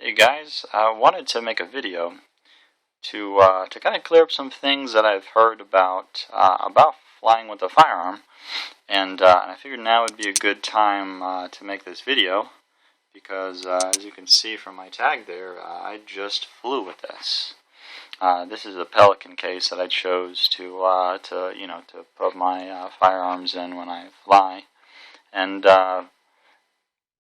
Hey guys, I wanted to make a video to kind of clear up some things that I've heard about flying with a firearm, and I figured now would be a good time to make this video because as you can see from my tag there, I just flew with this. This is a Pelican case that I chose to put my firearms in when I fly, and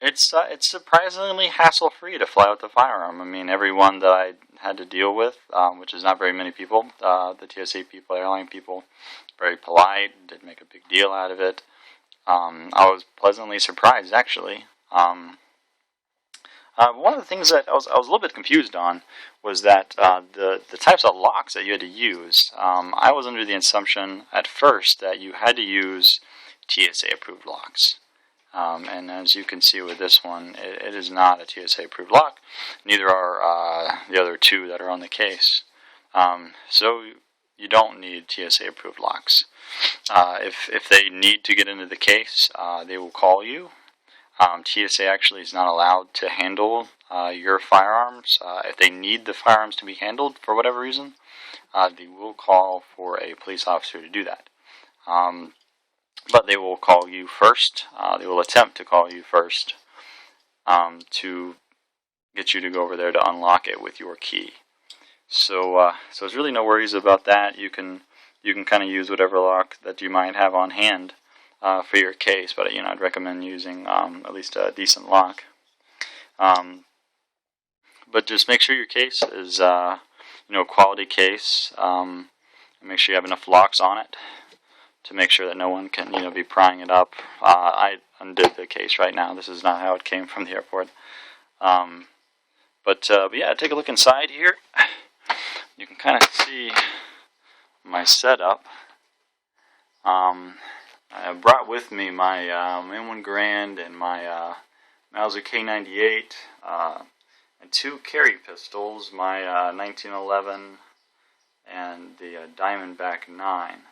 it's surprisingly hassle-free to fly with the firearm. I mean, everyone that I had to deal with, which is not very many people, the TSA people, airline people, very polite, didn't make a big deal out of it. I was pleasantly surprised, actually. One of the things that I was a little bit confused on was that the types of locks that you had to use. I was under the assumption at first that you had to use TSA-approved locks. And as you can see with this one, it is not a TSA-approved lock. Neither are the other two that are on the case. So you don't need TSA-approved locks. If they need to get into the case, they will call you. TSA actually is not allowed to handle your firearms. If they need the firearms to be handled for whatever reason, they will call for a police officer to do that. But they will call you first. They will attempt to call you first to get you to go over there to unlock it with your key. So there's really no worries about that. You can kind of use whatever lock that you might have on hand for your case. But I'd recommend using at least a decent lock. But just make sure your case is a quality case. And make sure you have enough locks on it to make sure that no one can, be prying it up. I undid the case right now. This is not how it came from the airport. But yeah, take a look inside here. You can kind of see my setup. I brought with me my M1 Garand and my Mauser K98 and two carry pistols, my 1911 and the Diamondback 9.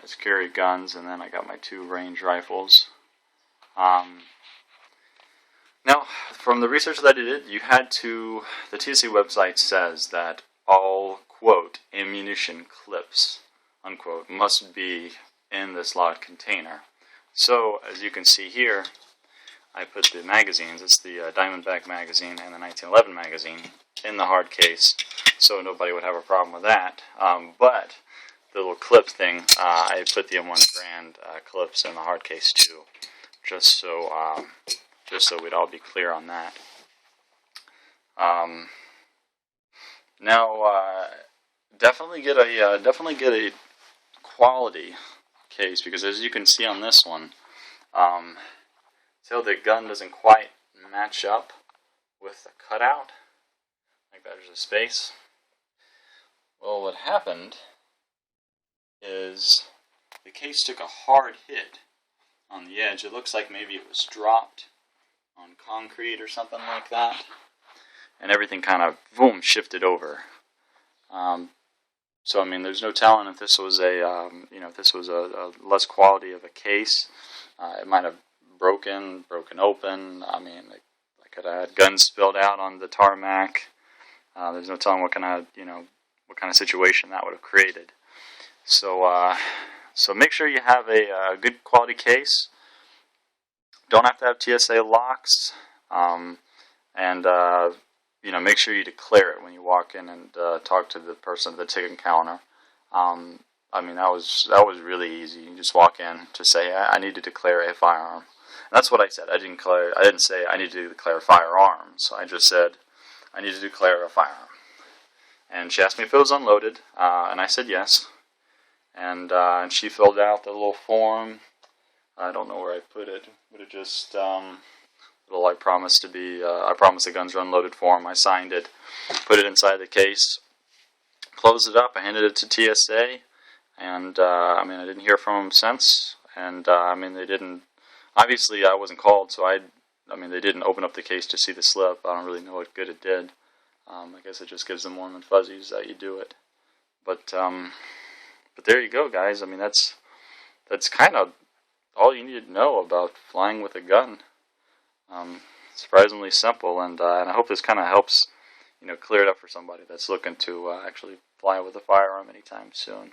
As carry guns, and then I got my two range rifles. Now, from the research that I did, the TSA website says that all, quote, ammunition clips, unquote, must be in this locked container. So, as you can see here, I put the magazines, it's the Diamondback magazine and the 1911 magazine, in the hard case, so nobody would have a problem with that. But the little clip thing, I put the M1 Garand clips in the hard case too, just so we'd all be clear on that. Now, definitely get a quality case, because as you can see on this one, so the gun doesn't quite match up with the cutout. Like there's a space. Well, what happened is the case took a hard hit on the edge. It looks like maybe it was dropped on concrete or something like that, and everything kind of boom shifted over. So I mean, there's no telling if this was a less quality of a case. It might have broken open. I mean, I could have had guns spilled out on the tarmac. There's no telling what kind of situation that would have created. So make sure you have a good quality case. Don't have to have TSA locks, and make sure you declare it when you walk in and talk to the person at the ticket counter. I mean, that was really easy. You just walk in to say, I need to declare a firearm. And that's what I said. I didn't say I need to declare firearms. I just said I need to declare a firearm. And she asked me if it was unloaded, and I said yes. And she filled out the little form. I don't know where I put it, but it just little I promise the guns are unloaded form. I signed it, put it inside the case, closed it up. I handed it to TSA, and I didn't hear from them since. And they didn't. Obviously, I wasn't called, so they didn't open up the case to see the slip. I don't really know what good it did. I guess it just gives them warm and fuzzies that you do it. But there you go, guys. I mean, that's kind of all you need to know about flying with a gun. surprisingly simple, and I hope this kind of helps, clear it up for somebody that's looking to actually fly with a firearm anytime soon.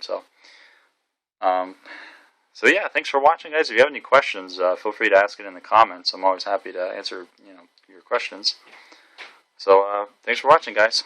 Um, so yeah, thanks for watching, guys. If you have any questions, feel free to ask it in the comments. I'm always happy to answer, your questions. So thanks for watching, guys.